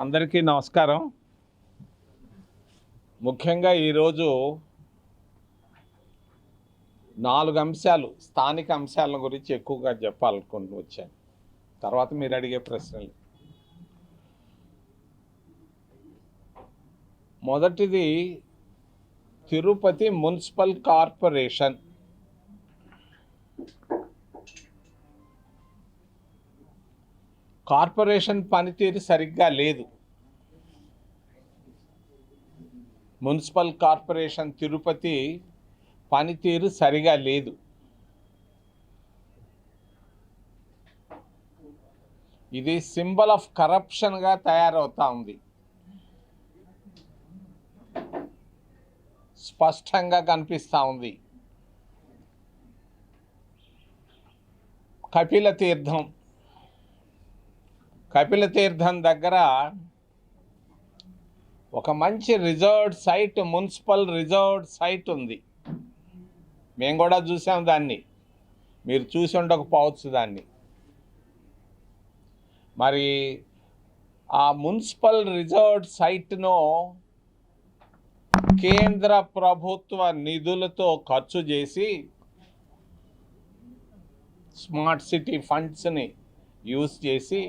అందరికీ నమస్కారం. ముఖ్యంగా ఈరోజు 4 అంశాలు, స్థానిక అంశాల గురించి ఎక్కువగా చెప్పాలనుకుంటూ వచ్చాను. తర్వాత మీరు అడిగే ప్రశ్నలు. మొదటిది తిరుపతి మున్సిపల్ కార్పొరేషన్. కార్పొరేషన్ పనితీరు సరిగ్గా లేదు. మున్సిపల్ కార్పొరేషన్ తిరుపతి పనితీరు సరిగా లేదు. ఇది సింబల్ ఆఫ్ కరప్షన్గా తయారవుతా ఉంది. స్పష్టంగా కనిపిస్తూ ఉంది. కపిల తీర్థం దగ్గర ఒక మంచి reserved site, municipal reserved site ఉంది. మేము కూడా చూసాం దాన్ని. మీరు చూసి ఉండకపోవచ్చు దాన్ని. మరి ఆ మున్సిపల్ రిజర్వ్డ్ సైట్ను కేంద్ర ప్రభుత్వ నిధులతో ఖర్చు చేసి స్మార్ట్ సిటీ ఫండ్స్ని యూజ్ చేసి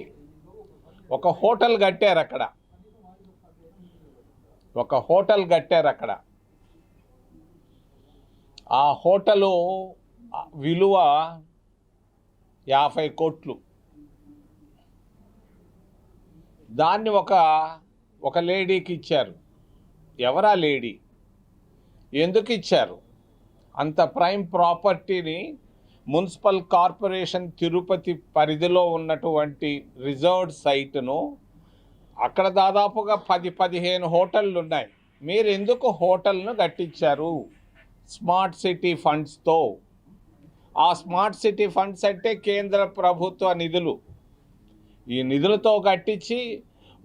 ఒక హోటల్ కట్టారు అక్కడ. ఆ హోటలు విలువ 50 కోట్లు. దాన్ని ఒక లేడీకి ఇచ్చారు. ఎవరా లేడీ? ఎందుకు ఇచ్చారు? అంత ప్రైమ్ ప్రాపర్టీని మున్సిపల్ కార్పొరేషన్ తిరుపతి పరిధిలో ఉన్నటువంటి రిజర్వ్డ్ సైటును, అక్కడ దాదాపుగా 10-15 హోటళ్ళు ఉన్నాయి. మీరు ఎందుకు హోటల్ను కట్టించారు? స్మార్ట్ సిటీ ఫండ్స్తో. ఆ స్మార్ట్ సిటీ ఫండ్స్ అంటే కేంద్ర ప్రభుత్వ నిధులు. ఈ నిధులతో కట్టించి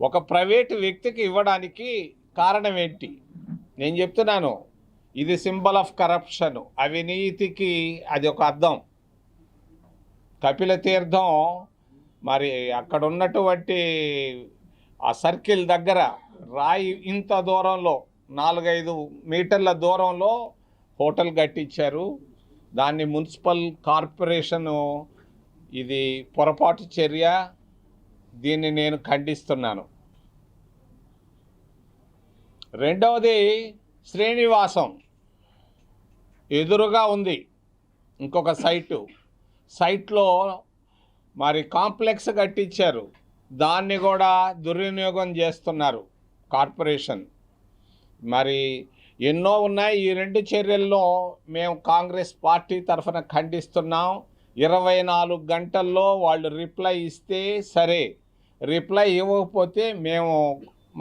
ఒక ప్రైవేటు వ్యక్తికి ఇవ్వడానికి కారణం ఏంటి? నేను చెప్తున్నాను, ఇది సింబల్ ఆఫ్ కరప్షన్, అవినీతికి అది ఒక అర్థం. కపిల తీర్థం మరి అక్కడ ఉన్నటువంటి ఆ సర్కిల్ దగ్గర రాయి ఇంత దూరంలో 4-5 మీటర్ల దూరంలో హోటల్ కట్టించారు. దాన్ని మున్సిపల్ కార్పొరేషను ఇది పొరపాటు చర్య. దీన్ని నేను ఖండిస్తున్నాను. రెండవది శ్రీనివాసం ఎదురుగా ఉంది ఇంకొక సైట్లో మరి కాంప్లెక్స్ కట్టించారు. దాన్ని కూడా దుర్వినియోగం చేస్తున్నారు కార్పొరేషన్. మరి ఎన్నో ఉన్నాయి. ఈ 2 చర్యల్లో మేము కాంగ్రెస్ పార్టీ తరఫున ఖండిస్తున్నాం. 24 గంటల్లో వాళ్ళు రిప్లై ఇస్తే సరే, రిప్లై ఇవ్వకపోతే మేము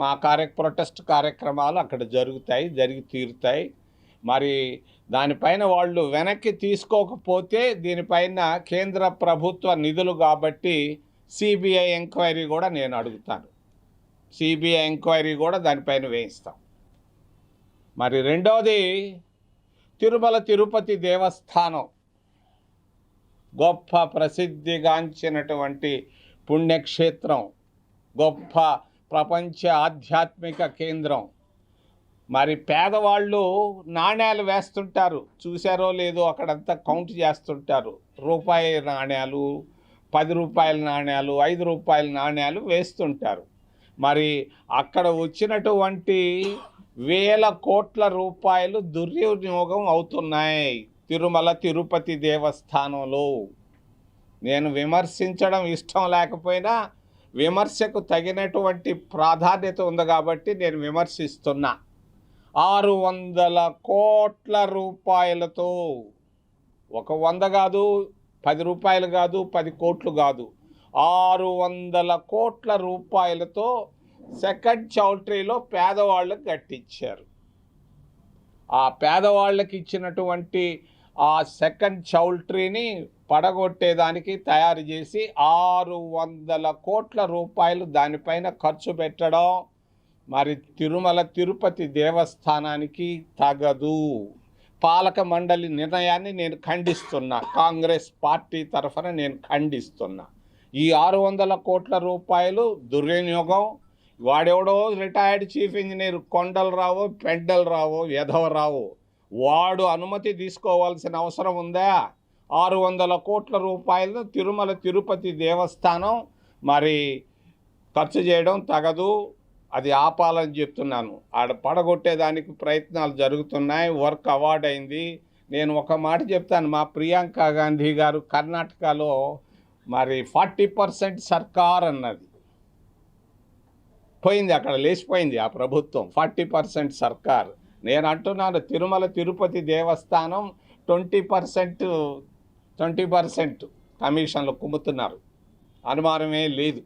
మా ప్రొటెస్ట్ కార్యక్రమాలు అక్కడ జరిగి తీరుతాయి. మరి దానిపైన వాళ్ళు వెనక్కి తీసుకోకపోతే దీనిపైన కేంద్ర ప్రభుత్వ నిధులు కాబట్టి సిబిఐ ఎంక్వైరీ కూడా నేను అడుగుతాను. సిబిఐ ఎంక్వైరీ కూడా దానిపైన వేయిస్తాం. మరి రెండవది తిరుపతి దేవస్థానం. గొప్ప ప్రసిద్ధిగాంచినటువంటి పుణ్యక్షేత్రం, గొప్ప ప్రపంచ ఆధ్యాత్మిక కేంద్రం. మరి పేదవాళ్ళు నాణ్యాలు వేస్తుంటారు, చూసారో లేదో, అక్కడంతా కౌంట్ చేస్తుంటారు. రూపాయి నాణ్యాలు, 10 రూపాయల నాణ్యాలు, 5 రూపాయల నాణ్యాలు వేస్తుంటారు. మరి అక్కడ వచ్చినటువంటి వేల కోట్ల రూపాయలు దుర్వినియోగం అవుతున్నాయి తిరుపతి దేవస్థానంలో. నేను విమర్శించడం ఇష్టం లేకపోయినా విమర్శకు తగినటువంటి ప్రాధాన్యత ఉంది కాబట్టి నేను విమర్శిస్తున్నా. 600 కోట్ల రూపాయలతో, ఒక 100 కాదు, 10 రూపాయలు కాదు, 10 కోట్లు కాదు, 600 కోట్ల రూపాయలతో సెకండ్ చౌల్ట్రీలో పేదవాళ్ళకి కట్టించారు. ఆ పేదవాళ్ళకి ఇచ్చినటువంటి ఆ సెకండ్ చౌల్ట్రీని పడగొట్టేదానికి తయారు చేసి 600 కోట్ల రూపాయలు దానిపైన ఖర్చు పెట్టడం మరి తిరుపతి దేవస్థానానికి తగదు. పాలక మండలి నిర్ణయాన్ని నేను ఖండిస్తున్నా. కాంగ్రెస్ పార్టీ తరఫున నేను ఖండిస్తున్నా. ఈ 600 కోట్ల రూపాయలు దుర్వినియోగం. వాడెవడో రిటైర్డ్ చీఫ్ ఇంజనీర్ కొండలరావు పెండలరావు వెధవరావు వాడు అనుమతి తీసుకోవాల్సిన అవసరం ఉందా? 600 కోట్ల రూపాయలు తిరుమల తిరుపతి దేవస్థానం మరి ఖర్చు చేయడం తగదు, అది ఆపాలని చెప్తున్నాను. ఆడ పడగొట్టేదానికి ప్రయత్నాలు జరుగుతున్నాయి. వర్క్ అవార్డ్ అయింది. నేను ఒక మాట చెప్తాను, మా ప్రియాంక గాంధీ గారు కర్ణాటకలో మరి 40% సర్కార్ అన్నది పోయింది, అక్కడ లేచిపోయింది ఆ ప్రభుత్వం. 40% సర్కార్. నేను అంటున్నాను తిరుమల తిరుపతి దేవస్థానం 20% కమిషన్లు కుమ్ముతున్నారు, అనుమానమే లేదు.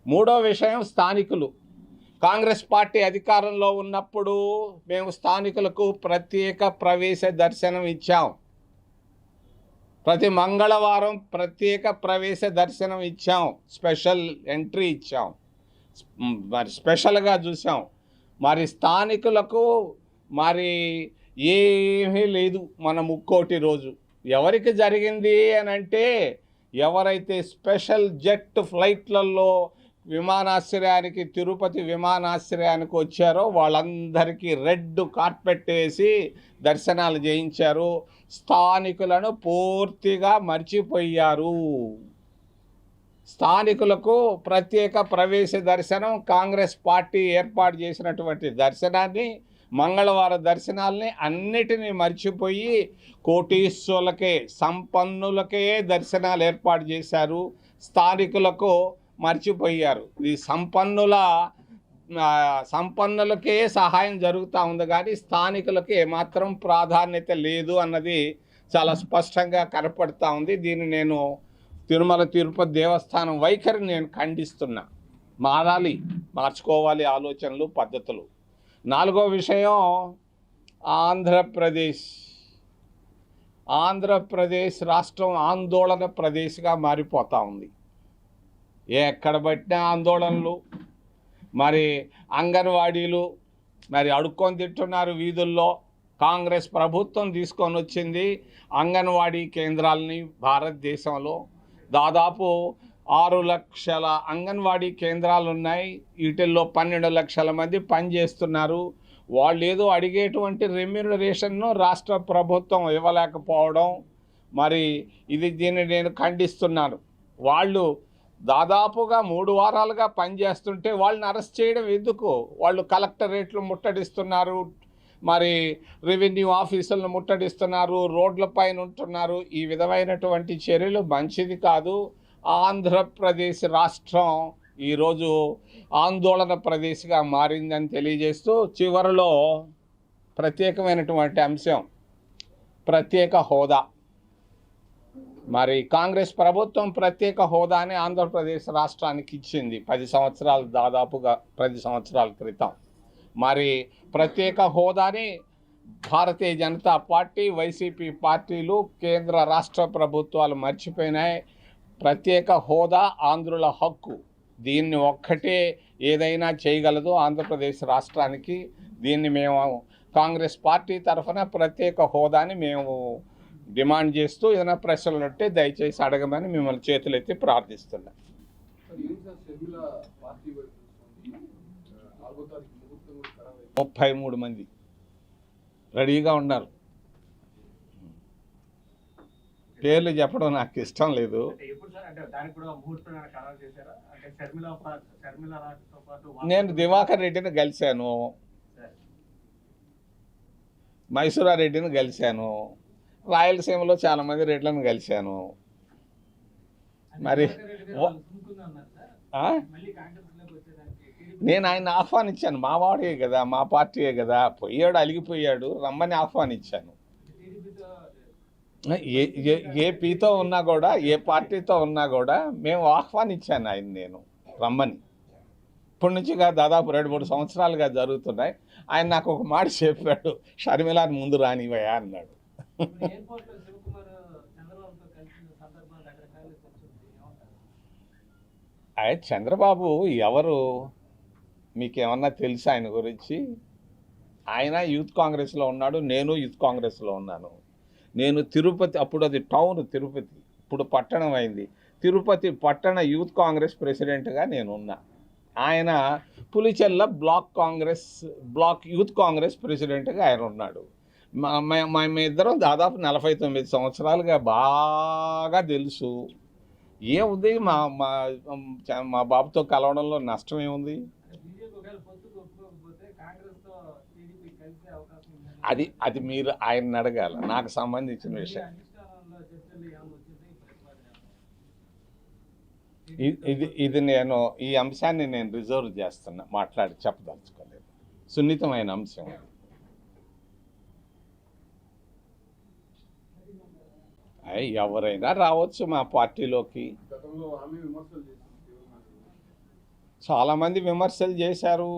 మూడో విషయం స్థానికులు. కాంగ్రెస్ పార్టీ అధికారంలో ఉన్నప్పుడు మేము స్థానికులకు ప్రత్యేక ప్రవేశ దర్శనం ఇచ్చాం. ప్రతి మంగళవారం ప్రత్యేక ప్రవేశ దర్శనం ఇచ్చాం, స్పెషల్ ఎంట్రీ ఇచ్చాం, మరి స్పెషల్గా చూసాం. మరి స్థానికులకు మరి ఏమీ లేదు మన ముక్కోటి రోజు. ఎవరికి జరిగింది అని అంటే ఎవరైతే స్పెషల్ జెట్ ఫ్లైట్లలో విమానాశ్రయానికి తిరుపతి విమానాశ్రయానికి వచ్చారో వాళ్ళందరికీ రెడ్ కార్పెట్ వేసి దర్శనాలు చేయించారు. స్థానికులను పూర్తిగా మర్చిపోయారు. స్థానికులకు ప్రత్యేక ప్రవేశ దర్శనం, కాంగ్రెస్ పార్టీ ఏర్పాటు చేసినటువంటి దర్శనాన్ని, మంగళవార దర్శనాల్ని అన్నిటినీ మర్చిపోయి కోటీశ్వరులకే సంపన్నులకే దర్శనాలు ఏర్పాటు చేశారు. స్థానికులకు మర్చిపోయారు. ఈ సంపన్నులకే సహాయం జరుగుతూ ఉంది కానీ స్థానికులకు ఏమాత్రం ప్రాధాన్యత లేదు అన్నది చాలా స్పష్టంగా కనపడుతూ ఉంది. దీన్ని నేను తిరుమల తిరుపతి దేవస్థానం వైఖరిని నేను ఖండిస్తున్నా. మారాలి, మార్చుకోవాలి ఆలోచనలు, పద్ధతులు. నాలుగో విషయం ఆంధ్రప్రదేశ్ రాష్ట్రం ఆందోళన ప్రదేశ్గా మారిపోతూ ఉంది. ఎక్కడ పట్టినా ఆందోళనలు. మరి అంగన్వాడీలు మరి అడుక్కొని తింటున్నారు వీధుల్లో. కాంగ్రెస్ ప్రభుత్వం తీసుకొని వచ్చింది అంగన్వాడీ కేంద్రాలని. భారతదేశంలో దాదాపు 6 లక్షల అంగన్వాడీ కేంద్రాలు ఉన్నాయి. వీటిల్లో 12 లక్షల మంది పనిచేస్తున్నారు. వాళ్ళు ఏదో అడిగేటువంటి రెమ్యూనరేషన్ను రాష్ట్ర ప్రభుత్వం ఇవ్వలేకపోవడం, మరి దీన్ని నేను ఖండిస్తున్నాను. వాళ్ళు దాదాపుగా 3 వారాలుగా పనిచేస్తుంటే వాళ్ళని అరెస్ట్ చేయడం ఎందుకు? వాళ్ళు కలెక్టరేట్లు ముట్టడిస్తున్నారు, మరి రెవెన్యూ ఆఫీసులను ముట్టడిస్తున్నారు, రోడ్లపైన ఉంటున్నారు. ఈ విధమైనటువంటి చర్యలు మంచిది కాదు. ఆంధ్రప్రదేశ్ రాష్ట్రం ఈరోజు ఆందోళన ప్రదేశ్గా మారిందని తెలియజేస్తూ చివరిలో ప్రత్యేకమైనటువంటి అంశం ప్రత్యేక హోదా. మరి కాంగ్రెస్ ప్రభుత్వం ప్రత్యేక హోదాని ఆంధ్రప్రదేశ్ రాష్ట్రానికి ఇచ్చింది 10 సంవత్సరాలు, దాదాపుగా 10 సంవత్సరాల క్రితం. మరి ప్రత్యేక హోదాని భారతీయ జనతా పార్టీ, వైసీపీ పార్టీలు, కేంద్ర రాష్ట్ర ప్రభుత్వాలు మర్చిపోయినాయి. ప్రత్యేక హోదా ఆంధ్రుల హక్కు. దీన్ని ఒక్కటే ఏదైనా చేయగలదు ఆంధ్రప్రదేశ్ రాష్ట్రానికి. దీన్ని మేము కాంగ్రెస్ పార్టీ తరఫున ప్రత్యేక హోదాని మేము డిమాండ్ చేస్తూ ఏదైనా ప్రశ్నలు ఉంటే దయచేసి అడగమని మిమ్మల్ని చేతులెత్తి ప్రార్థిస్తున్నాం. 33 మంది రెడీగా ఉన్నారు. పేర్లు చెప్పడం నాకు ఇష్టం లేదు. నేను దివాకర్ రెడ్డిని కలిశాను, మైసూరా రెడ్డిని కలిశాను, రాయలసీమలో చాలామంది రెడ్లను కలిశాను. మరి నేను ఆయన ఆహ్వానించాను. మా వాడే కదా, మా పార్టీయే కదా, పోయాడు, అలిగిపోయాడు, రమ్మని ఆహ్వానించాను. ఏపీతో ఉన్నా కూడా, ఏ పార్టీతో ఉన్నా కూడా మేము ఆహ్వానించాను ఆయన, నేను రమ్మని. ఇప్పటి నుంచి దాదాపు 2-3 సంవత్సరాలుగా జరుగుతున్నాయి. ఆయన నాకు ఒక మాట చెప్పాడు, షర్మిలాని ముందు రానివయ్యా అన్నాడు. చంద్రబాబు ఎవరు మీకేమన్నా తెలుసా ఆయన గురించి? ఆయన యూత్ కాంగ్రెస్లో ఉన్నాడు, నేను యూత్ కాంగ్రెస్లో ఉన్నాను. నేను తిరుపతి, అప్పుడు అది టౌన్ తిరుపతి, ఇప్పుడు పట్టణం అయింది. తిరుపతి పట్టణ యూత్ కాంగ్రెస్ ప్రెసిడెంట్గా నేను ఉన్నా. ఆయన పులిచెల్ల బ్లాక్ యూత్ కాంగ్రెస్ ప్రెసిడెంట్గా ఆయన ఉన్నాడు. మా ఇద్దరం దాదాపు 49 సంవత్సరాలుగా బాగా తెలుసు. ఏముంది మా మా మా బాబుతో కలవడంలో నష్టం ఏముంది? అది మీరు ఆయన అడగాల, నాకు సంబంధించిన విషయం. ఇది నేను ఈ అంశాన్ని నేను రిజర్వ్ చేస్తున్నా, మాట్లాడి చెప్పదలుచుకోలేదు. సున్నితమైన అంశం. ఎవరైనా రావచ్చు మా పార్టీలోకి. చాలామంది విమర్శలు చేశారు,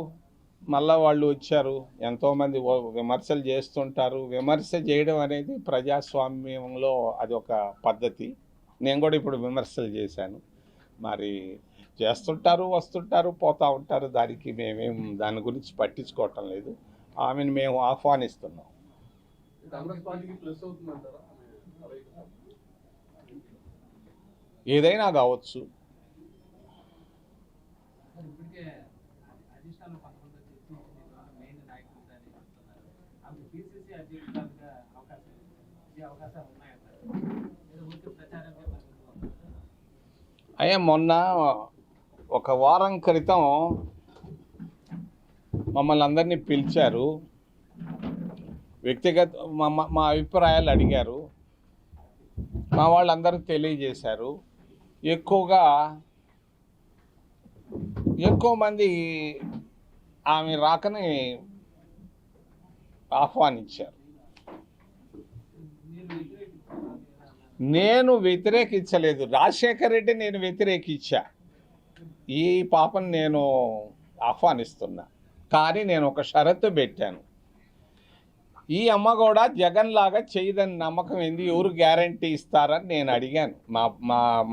మళ్ళా వాళ్ళు వచ్చారు. ఎంతోమంది విమర్శలు చేస్తుంటారు. విమర్శ చేయడం అనేది ప్రజాస్వామ్యంలో అది ఒక పద్ధతి. నేను కూడా ఇప్పుడు విమర్శలు చేశాను. మరి చేస్తుంటారు, వస్తుంటారు, పోతూ ఉంటారు. దానికి మేమేం దాని గురించి పట్టించుకోవటం లేదు. ఆమెను మేము ఆహ్వానిస్తున్నాం. ఏదైనా కావచ్చు. అయ్యా, మొన్న ఒక వారం క్రితం మమ్మల్ని అందరినీ పిలిచారు, వ్యక్తిగత మా అభిప్రాయాలు అడిగారు. మా వాళ్ళందరూ తెలియజేశారు. ఎక్కువ మంది ఆమె రాకని ఆహ్వానించారు. నేను వ్యతిరేకించలేదు. రాజశేఖర్ రెడ్డి నేను వ్యతిరేకించా. ఈ పాపను నేను ఆహ్వానిస్తున్నా. కానీ నేను ఒక షరతు పెట్టాను. ఈ అమ్మ కూడా జగన్ లాగా చేయదని నమ్మకం ఏంది, ఎవరు గ్యారంటీ ఇస్తారని నేను అడిగాను.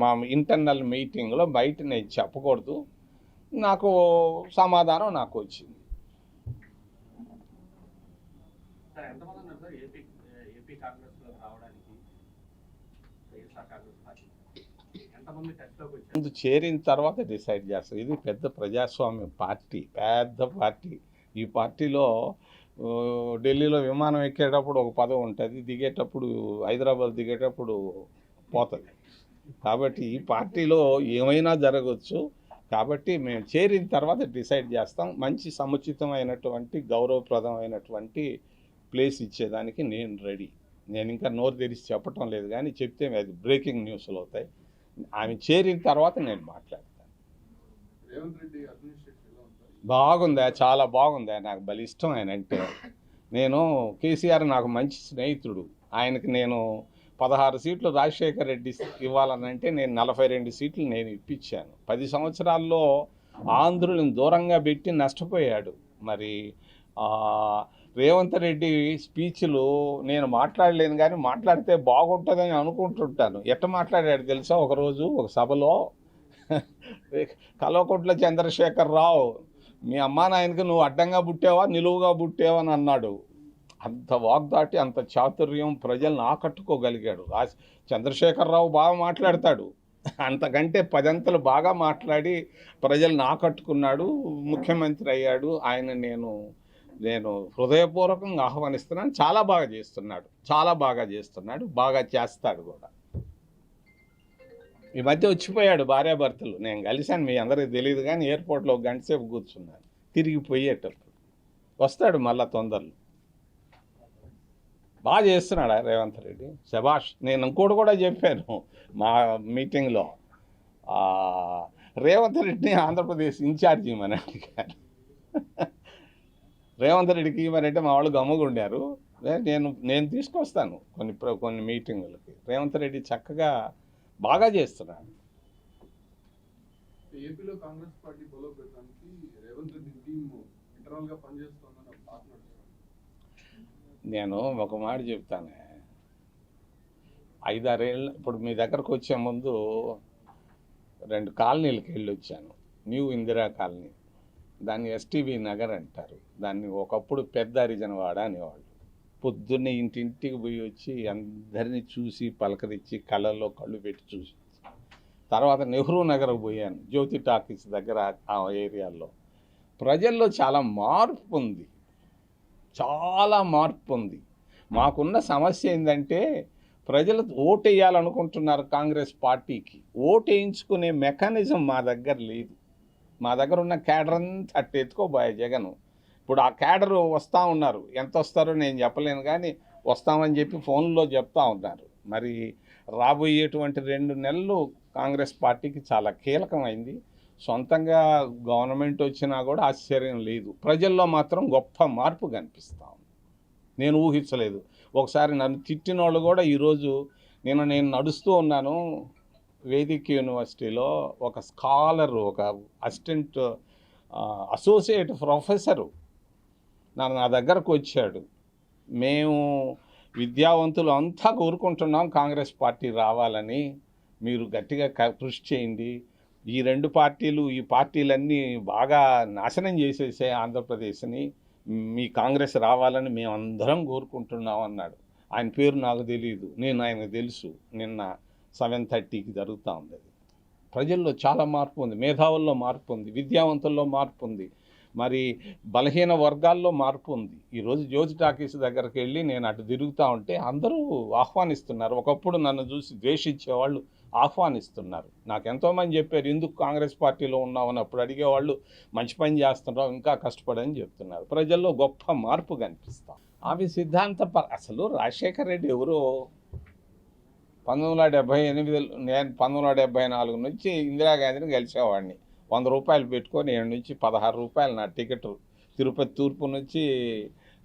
మా ఇంటర్నల్ మీటింగ్లో, బయట నేను చెప్పకూడదు. నాకు సమాధానం నాకు వచ్చింది. ముందు చేరిన తర్వాత డిసైడ్ చేస్తారు. ఇది పెద్ద ప్రజాస్వామ్య పార్టీ, పెద్ద పార్టీ. ఈ పార్టీలో ఢిల్లీలో విమానం ఎక్కేటప్పుడు ఒక పదవి ఉంటుంది, దిగేటప్పుడు హైదరాబాద్ దిగేటప్పుడు పోతుంది. కాబట్టి ఈ పార్టీలో ఏమైనా జరగవచ్చు. కాబట్టి మేము చేరిన తర్వాత డిసైడ్ చేస్తాం. మంచి సముచితమైనటువంటి గౌరవప్రదమైనటువంటి ప్లేస్ ఇచ్చేదానికి నేను రెడీ. నేను ఇంకా నోరు తెరిచి చెప్పటం లేదు, కానీ చెప్తే అది బ్రేకింగ్ న్యూస్లు అవుతాయి. ఆమె చేరిన తర్వాత నేను మాట్లాడతాను. బాగుందా? చాలా బాగుందా? నాకు భలే ఇష్టం ఆయన అంటే. నేను కేసీఆర్ నాకు మంచి స్నేహితుడు. ఆయనకి నేను 16 సీట్లు రాజశేఖర్ రెడ్డి ఇవ్వాలనంటే నేను 42 సీట్లు నేను ఇప్పించాను. 10 సంవత్సరాల్లో ఆంధ్రులను దూరంగా పెట్టి నష్టపోయాడు. మరి రేవంత్ రెడ్డి స్పీచ్లు నేను మాట్లాడలేను, కానీ మాట్లాడితే బాగుంటుందని అనుకుంటుంటాను. ఎట్ట మాట్లాడాడు తెలుసా? ఒకరోజు ఒక సభలో కల్వకుంట్ల చంద్రశేఖర్ రావు, మీ అమ్మా నాయనకి నువ్వు అడ్డంగా పుట్టావా నిలువుగా పుట్టావా అని అన్నాడు. అంత వాగ్దాటి, అంత చాతుర్యం, ప్రజలను ఆకట్టుకోగలిగాడు. చంద్రశేఖరరావు బాగా మాట్లాడతాడు, అంతకంటే 10 అంతలు బాగా మాట్లాడి ప్రజలను ఆకట్టుకున్నాడు, ముఖ్యమంత్రి అయ్యాడు. ఆయన నేను హృదయపూర్వకంగా ఆహ్వానిస్తున్నాను. చాలా బాగా చేస్తున్నాడు, బాగా చేస్తాడు కూడా. ఈ మధ్య వచ్చిపోయాడు భార్యాభర్తలు, నేను కలిశాను. మీ అందరికీ తెలియదు, కానీ ఎయిర్పోర్ట్లో ఒక గంట సేపు కూర్చున్నాను. తిరిగిపోయేటప్పుడు వస్తాడు మళ్ళా తొందరలో. బాగా చేస్తున్నాడా రేవంత్ రెడ్డి? శభాష్. నేను ఇంకోటి కూడా చెప్పాను మా మీటింగ్లో, రేవంత్ రెడ్డిని ఆంధ్రప్రదేశ్ ఇన్ఛార్జ్ ఇవ్వమని అడిగాను. రేవంత్ రెడ్డికి ఇవ్వమంటే మా వాళ్ళు గమ్ముగుండారు. నేను తీసుకొస్తాను కొన్ని మీటింగులకి. రేవంత్ రెడ్డి చక్కగా బాగా చేస్తున్నాడు. ఏపీలో కాంగ్రెస్ పార్టీ బలోపేతానికి రేవంత్ రెడ్డి టీం ఇంటర్నల్గా పనిచేస్తుందని నేను ఒక మాట చెప్తాను. 5-6 ఏళ్ళు ఇప్పుడు మీ దగ్గరకు వచ్చే ముందు 2 కాలనీలకు వెళ్ళి వచ్చాను. న్యూ ఇందిరా కాలనీ, దాన్ని ఎస్టీవీ నగర్ అంటారు. దాన్ని ఒకప్పుడు పెద్ద హరిజనవాడ అనేవాళ్ళు. పొద్దున్నే ఇంటింటికి పోయి వచ్చి అందరినీ చూసి పలకరించి కళ్ళల్లో కళ్ళు పెట్టి చూసి, తర్వాత నెహ్రూ నగర్కి పోయాను, జ్యోతి టాకీస్ దగ్గర ఆ ఏరియాలో. ప్రజల్లో చాలా మార్పు ఉంది, చాలా మార్పు ఉంది. మాకున్న సమస్య ఏంటంటే ప్రజలు ఓటు వేయాలనుకుంటున్నారు కాంగ్రెస్ పార్టీకి, ఓటు వేయించుకునే మెకానిజం మా దగ్గర లేదు. మా దగ్గర ఉన్న క్యాడర్ అంతా అట్టు ఎత్తుకోబోయే జగన్. ఇప్పుడు ఆ క్యాడరు వస్తూ ఉన్నారు, ఎంత వస్తారో నేను చెప్పలేను, కానీ వస్తామని చెప్పి ఫోన్లో చెప్తా ఉన్నారు. మరి రాబోయేటువంటి 2 నెలలు కాంగ్రెస్ పార్టీకి చాలా కీలకమైంది. సొంతంగా గవర్నమెంట్ వచ్చినా కూడా ఆశ్చర్యం లేదు. ప్రజల్లో మాత్రం గొప్ప మార్పు కనిపిస్తూ ఉంది. నేను ఊహించలేదు. ఒకసారి నన్ను తిట్టిన వాళ్ళు కూడా ఈరోజు నేను నడుస్తూ ఉన్నాను వేదిక్ యూనివర్సిటీలో, ఒక స్కాలరు, ఒక అసిస్టెంట్ అసోసియేట్ ప్రొఫెసరు నా దగ్గరకు వచ్చాడు. మేము విద్యావంతులు అంతా కోరుకుంటున్నాం కాంగ్రెస్ పార్టీ రావాలని, మీరు గట్టిగా కృషి చేయండి. ఈ 2 పార్టీలు, ఈ పార్టీలన్నీ బాగా నాశనం చేసేసాయి ఆంధ్రప్రదేశ్ని, మీ కాంగ్రెస్ రావాలని మేమందరం కోరుకుంటున్నాం అన్నాడు. ఆయన పేరు నాకు తెలియదు, నేను ఆయనకు తెలుసు. నిన్న 7:30కి జరుగుతూ ఉంది. అది ప్రజల్లో చాలా మార్పు ఉంది, మేధావుల్లో మార్పు ఉంది, విద్యావంతుల్లో మార్పు ఉంది, మరి బలహీన వర్గాల్లో మార్పు ఉంది. ఈరోజు జ్యోతి టాకీస్ దగ్గరికి వెళ్ళి నేను అటు తిరుగుతూ ఉంటే అందరూ ఆహ్వానిస్తున్నారు. ఒకప్పుడు నన్ను చూసి ద్వేషించేవాళ్ళు ఆహ్వానిస్తున్నారు. నాకు ఎంతోమంది చెప్పారు, ఎందుకు కాంగ్రెస్ పార్టీలో ఉన్నామని. అప్పుడు అడిగేవాళ్ళు మంచి పని చేస్తున్నావు, ఇంకా కష్టపడని చెప్తున్నారు. ప్రజల్లో గొప్ప మార్పు కనిపిస్తాం. ఆమె సిద్ధాంత అసలు రాజశేఖర్ రెడ్డి ఎవరో 1978, నేను 1974 నుంచి ఇందిరాగాంధీని కలిసేవాడిని. 100 రూపాయలు పెట్టుకొని 7 నుంచి 16 రూపాయలు నా టికెట్, తిరుపతి తూర్పు నుంచి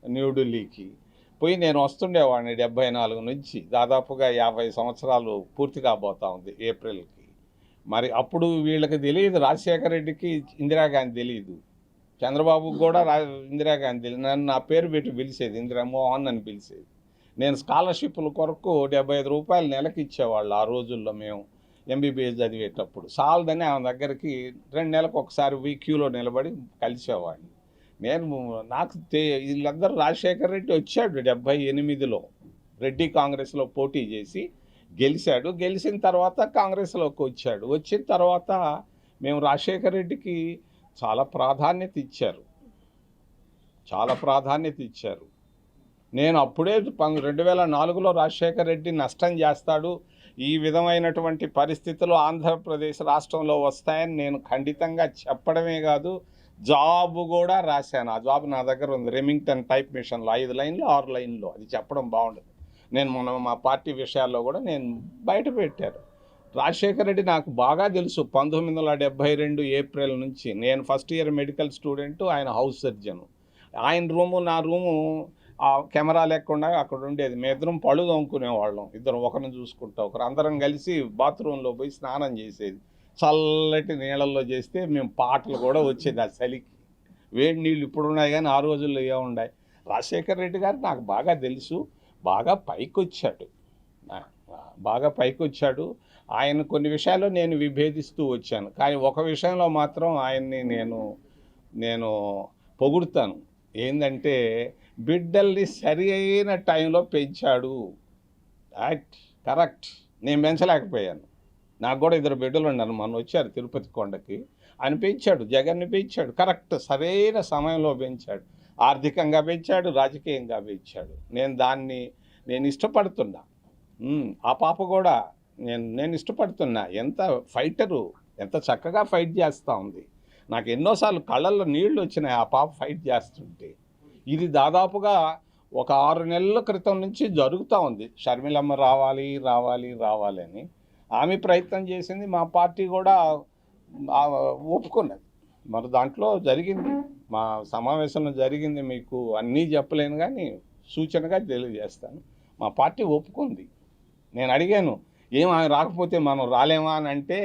న్యూఢిల్లీకి పోయి నేను వస్తుండేవాడిని 74 నుంచి. దాదాపుగా 50 సంవత్సరాలు పూర్తి కాబోతా ఉంది ఏప్రిల్కి. మరి అప్పుడు వీళ్ళకి తెలియదు, రాజశేఖర రెడ్డికి ఇందిరాగాంధీ తెలియదు, చంద్రబాబుకి కూడా ఇందిరాగాంధీ తెలియదు. నన్ను నా పేరు పెట్టి పిలిచేది, ఇందిరామోహన్ అని పిలిచేది. నేను స్కాలర్షిప్ల కొరకు 75 రూపాయలు నెలకి ఇచ్చేవాళ్ళు ఆ రోజుల్లో. మేము ఎంబీబీఎస్ చదివేటప్పుడు చాలదని ఆమె దగ్గరికి 2 నెలలకు ఒకసారి క్యూలో నిలబడి కలిసేవాడిని. నాకు వీళ్ళందరూ రాజశేఖర రెడ్డి వచ్చాడు 78లో రెడ్డి కాంగ్రెస్లో పోటీ చేసి గెలిచాడు. గెలిచిన తర్వాత కాంగ్రెస్లోకి వచ్చాడు. వచ్చిన తర్వాత మేము రాజశేఖర రెడ్డికి చాలా ప్రాధాన్యత ఇచ్చారు, చాలా ప్రాధాన్యత ఇచ్చారు. నేను అప్పుడే 2004లో రాజశేఖర రెడ్డి నష్టం చేస్తాడు, ఈ విధమైనటువంటి పరిస్థితులు ఆంధ్రప్రదేశ్ రాష్ట్రంలో వస్తాయని నేను ఖండితంగా చెప్పడమే కాదు, జాబు కూడా రాశాను. ఆ జాబ్ నా దగ్గర ఉంది, రెమింగ్టన్ టైప్ మిషన్లో 5 లైన్లు 6 లైన్లు. అది చెప్పడం బాగుండదు. నేను మా పార్టీ విషయాల్లో కూడా నేను బయట పెట్టాను. రాజశేఖర రెడ్డి నాకు బాగా తెలుసు. 1972 ఏప్రిల్ నుంచి నేను ఫస్ట్ ఇయర్ మెడికల్ స్టూడెంట్, ఆయన హౌస్ సర్జను. ఆయన రూము నా రూము ఆ కెమెరా లేకుండా అక్కడ ఉండేది. మేమిద్దరం పళ్ళు తోముకునేవాళ్ళం, ఇద్దరం ఒకరిని చూసుకుంటా ఒకరు. అందరం కలిసి బాత్రూంలో పోయి స్నానం చేసేది, చల్లటి నీళ్ళల్లో చేస్తే మేము పాటలు కూడా వచ్చేది. ఆ చలికి వేడి నీళ్ళు ఇప్పుడు ఉన్నాయి కానీ ఆ రోజుల్లో ఏమున్నాయి. రాజశేఖర రెడ్డి గారు నాకు బాగా తెలుసు, బాగా పైకి వచ్చాడు. ఆయన కొన్ని విషయాల్లో నేను విభేదిస్తూ వచ్చాను, కానీ ఒక విషయంలో మాత్రం ఆయన్ని నేను పొగుడుతాను. ఏంటంటే బిడ్డల్ని సరి అయిన టైంలో పెంచాడు. కరెక్ట్. నేను పెంచలేకపోయాను. నాకు కూడా 2 బిడ్డలు ఉన్నారు, మొన్న వచ్చారు తిరుపతి కొండకి. ఆయన పెంచాడు, జగన్ని పెంచాడు, కరెక్ట్ సరైన సమయంలో పెంచాడు. ఆర్థికంగా పెంచాడు, రాజకీయంగా పెంచాడు. నేను ఇష్టపడుతున్నా. ఆ పాప కూడా నేను ఇష్టపడుతున్నా. ఎంత ఫైటరు, ఎంత చక్కగా ఫైట్ చేస్తూ ఉంది. నాకు ఎన్నోసార్లు కళ్ళల్లో నీళ్లు వచ్చినాయి ఆ పాప ఫైట్ చేస్తుంటే. ఇది దాదాపుగా ఒక 6 నెలల క్రితం నుంచి జరుగుతూ ఉంది. షర్మిలమ్మ రావాలి అని ఆమె ప్రయత్నం చేసింది, మా పార్టీ కూడా ఒప్పుకున్నది. మరి దాంట్లో జరిగింది, మా సమావేశంలో జరిగింది. మీకు అన్నీ చెప్పలేను కానీ సూచనగా తెలియజేస్తాను. మా పార్టీ ఒప్పుకుంది. నేను అడిగాను, ఆమె రాకపోతే మనం రాలేమా అని అంటే,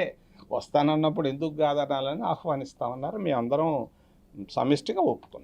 వస్తానన్నప్పుడు ఎందుకు కాదనాలని ఆహ్వానిస్తామన్నారు. మేమందరం సమిష్టిగా ఒప్పుకున్నాం.